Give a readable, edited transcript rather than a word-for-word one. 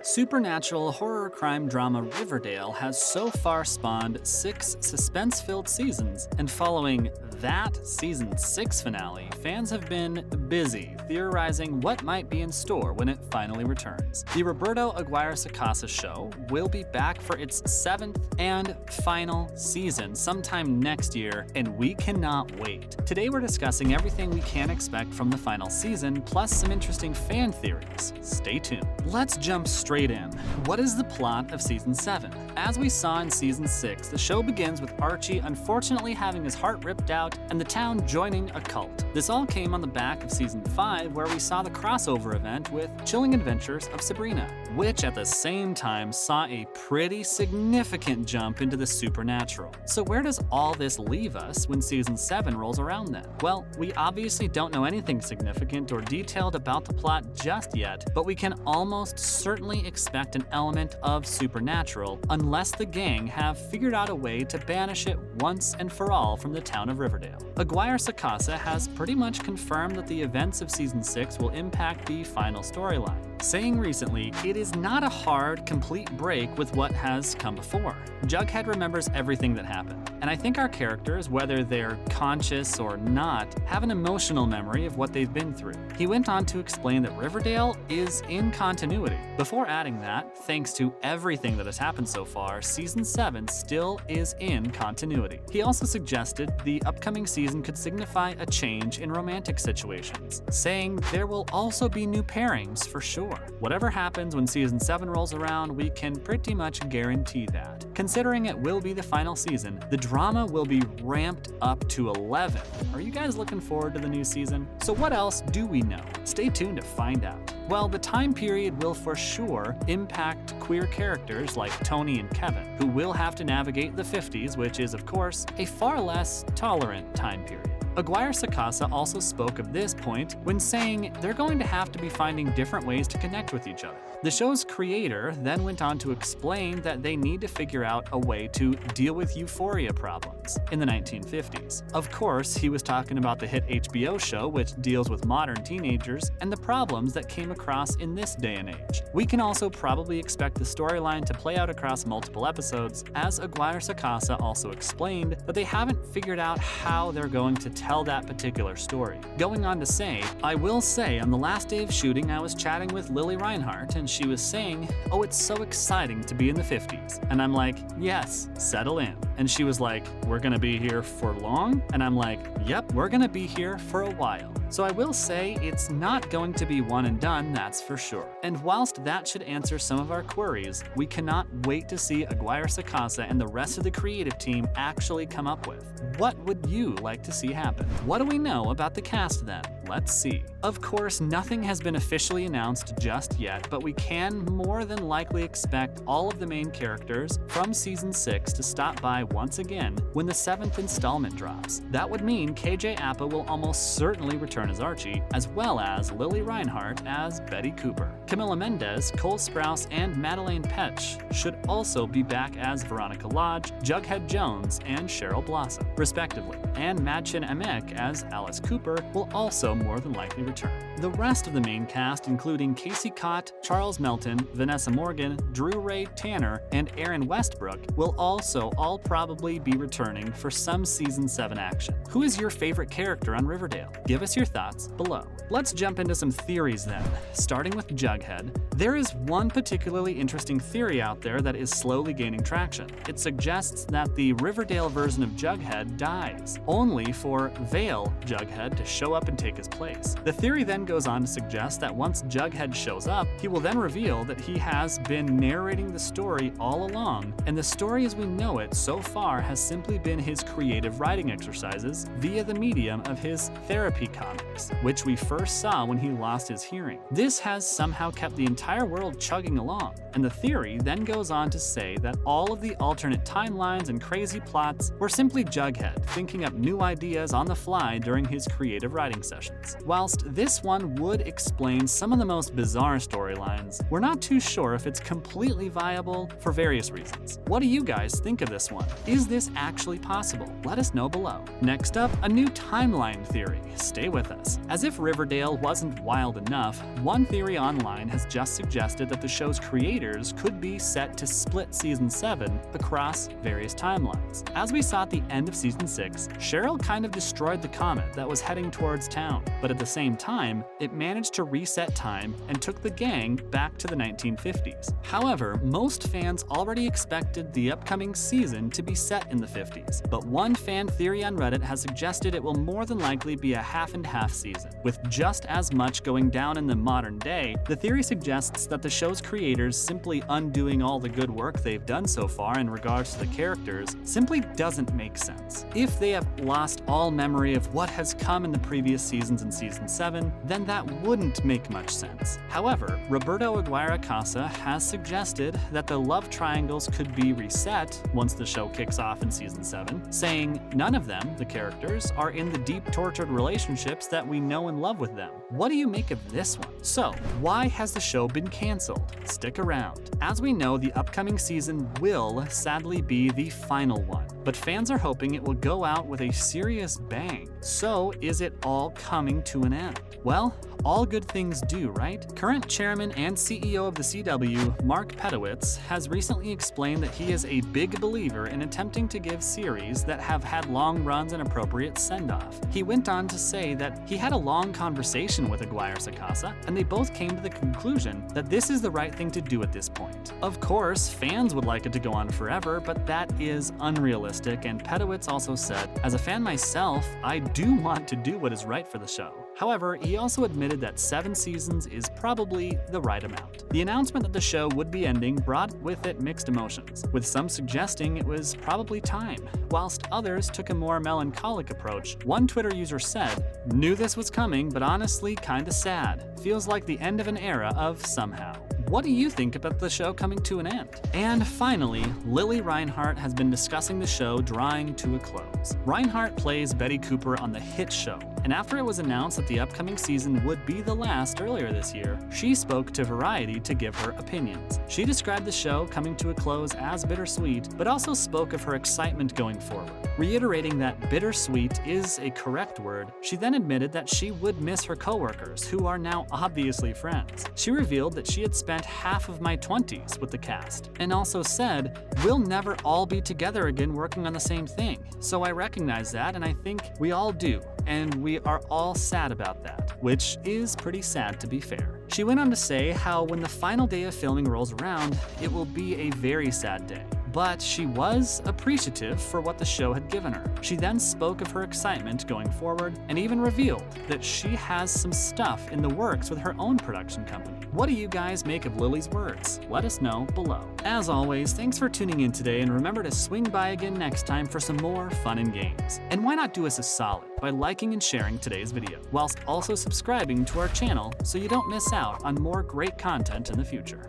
Supernatural horror crime drama Riverdale has so far spawned 6 suspense-filled seasons, and following that season 6 finale, fans have been busy theorizing what might be in store when it finally returns. The Roberto Aguirre-Sacasa show will be back for its 7th and final season sometime next year, and we cannot wait. Today we're discussing everything we can expect from the final season, plus some interesting fan theories. Stay tuned. Let's jump straight in. What is the plot of Season 7? As we saw in Season 6, the show begins with Archie unfortunately having his heart ripped out and the town joining a cult. This all came on the back of Season 5, where we saw the crossover event with Chilling Adventures of Sabrina, which at the same time saw a pretty significant jump into the supernatural. So where does all this leave us when Season 7 rolls around then? Well, we obviously don't know anything significant or detailed about the plot just yet, but we can almost certainly expect an element of supernatural unless the gang have figured out a way to banish it once and for all from the town of Riverdale. Aguirre-Sacasa has pretty much confirmed that the events of Season 6 will impact the final storyline, saying recently, "It is not a hard, complete break with what has come before. Jughead remembers everything that happened, and I think our characters, whether they're conscious or not, have an emotional memory of what they've been through." He went on to explain that Riverdale is in continuity, before adding that, thanks to everything that has happened so far, Season 7 still is in continuity. He also suggested the upcoming season could signify a change in romantic situations, saying there will also be new pairings for sure. Whatever happens when Season 7 rolls around, we can pretty much guarantee that. Considering it will be the final season, the drama will be ramped up to 11. Are you guys looking forward to the new season? So what else do we know? Stay tuned to find out. Well, the time period will for sure impact queer characters like Tony and Kevin, who will have to navigate the 50s, which is, of course, a far less tolerant time period. Aguirre-Sacasa also spoke of this point when saying they're going to have to be finding different ways to connect with each other. The show's creator then went on to explain that they need to figure out a way to deal with euphoria problems in the 1950s. Of course, he was talking about the hit HBO show, which deals with modern teenagers and the problems that came across in this day and age. We can also probably expect the storyline to play out across multiple episodes, as Aguirre-Sacasa also explained that they haven't figured out how they're going to tell that particular story. Going on to say, "I will say on the last day of shooting I was chatting with Lily Reinhart and she was saying, 'Oh, it's so exciting to be in the 50s.' And I'm like, 'Yes, settle in.' And she was like, 'We're gonna be here for long?' And I'm like, 'Yep, we're gonna be here for a while.' So I will say it's not going to be one and done, that's for sure. And whilst that should answer some of our queries, we cannot wait to see Aguirre-Sacasa and the rest of the creative team actually come up with. What would you like to see happen? What do we know about the cast then? Let's see. Of course, nothing has been officially announced just yet, but we can more than likely expect all of the main characters from Season 6 to stop by once again when the 7th installment drops. That would mean KJ Apa will almost certainly return as Archie, as well as Lily Reinhart as Betty Cooper. Camila Mendez, Cole Sprouse, and Madeleine Petsch should also be back as Veronica Lodge, Jughead Jones, and Cheryl Blossom, respectively, and Madchen Emek as Alice Cooper will also more than likely return. The rest of the main cast, including Casey Cott, Charles Melton, Vanessa Morgan, Drew Ray Tanner, and Aaron Westbrook, will also all probably be returning for some Season 7 action. Who is your favorite character on Riverdale? Give us your thoughts below. Let's jump into some theories then, starting with Jughead. There is one particularly interesting theory out there that is slowly gaining traction. It suggests that the Riverdale version of Jughead dies, only for Vale Jughead to show up and take his place. The theory then goes on to suggest that once Jughead shows up, he will then reveal that he has been narrating the story all along, and the story as we know it so far has simply been his creative writing exercises via the medium of his therapy comics, which we first saw when he lost his hearing. This has somehow kept the entire world chugging along, and the theory then goes on to say that all of the alternate timelines and crazy plots were simply Jughead thinking up new ideas on the fly during his creative writing sessions. Whilst this one would explain some of the most bizarre storylines, we're not too sure if it's completely viable for various reasons. What do you guys think of this one? Is this actually possible? Let us know below. Next up, a new timeline theory. Stay with us. As if Riverdale wasn't wild enough, one theory online has just suggested that the show's creators could be set to split Season 7 across various timelines. As we saw at the end of Season 6, Cheryl kind of destroyed the comet that was heading towards town, but at the same time, it managed to reset time and took the gang back to the 1950s. However, most fans already expected the upcoming season to be set in the 50s, but one fan theory on Reddit has suggested it will more than likely be a half-and-half season. With just as much going down in the modern day, the theory suggests that the show's creators simply undoing all the good work they've done so far in regards to the characters simply doesn't make sense. If they have lost all memory of what has come in the previous seasons in Season 7, then that wouldn't make much sense. However, Roberto Aguirre-Sacasa has suggested that the love triangles could be reset once the show kicks off in Season 7, saying none of them, the characters, are in the deep tortured relationships that we know and love with them. What do you make of this one? So, why has the show been cancelled? Stick around. As we know, the upcoming season will sadly be the final one, but fans are hoping it will go out with a serious bang. So, is it all coming to an end? Well, all good things do, right? Current chairman and CEO of the CW, Mark Pedowitz, has recently explained that he is a big believer in attempting to give series that have had long runs an appropriate send-off. He went on to say that he had a long conversation with Aguirre-Sacasa, and they both came to the conclusion that this is the right thing to do at this point. Of course, fans would like it to go on forever, but that is unrealistic, and Pedowitz also said, "As a fan myself, I do want to do what is right for the show." However, he also admitted that 7 seasons is probably the right amount. The announcement that the show would be ending brought with it mixed emotions, with some suggesting it was probably time, whilst others took a more melancholic approach. One Twitter user said, "Knew this was coming, but honestly kinda sad. Feels like the end of an era of somehow." What do you think about the show coming to an end? And finally, Lily Reinhart has been discussing the show drawing to a close. Reinhart plays Betty Cooper on the hit show, and after it was announced that the upcoming season would be the last earlier this year, she spoke to Variety to give her opinions. She described the show coming to a close as bittersweet, but also spoke of her excitement going forward. Reiterating that bittersweet is a correct word, she then admitted that she would miss her coworkers, who are now obviously friends. She revealed that she had spent half of my 20s with the cast, and also said, "We'll never all be together again working on the same thing. So I recognize that, and I think we all do, and we are all sad about that," which is pretty sad to be fair. She went on to say how when the final day of filming rolls around, it will be a very sad day. But she was appreciative for what the show had given her. She then spoke of her excitement going forward and even revealed that she has some stuff in the works with her own production company. What do you guys make of Lily's words? Let us know below. As always, thanks for tuning in today, and remember to swing by again next time for some more fun and games. And why not do us a solid by liking and sharing today's video, whilst also subscribing to our channel so you don't miss out on more great content in the future.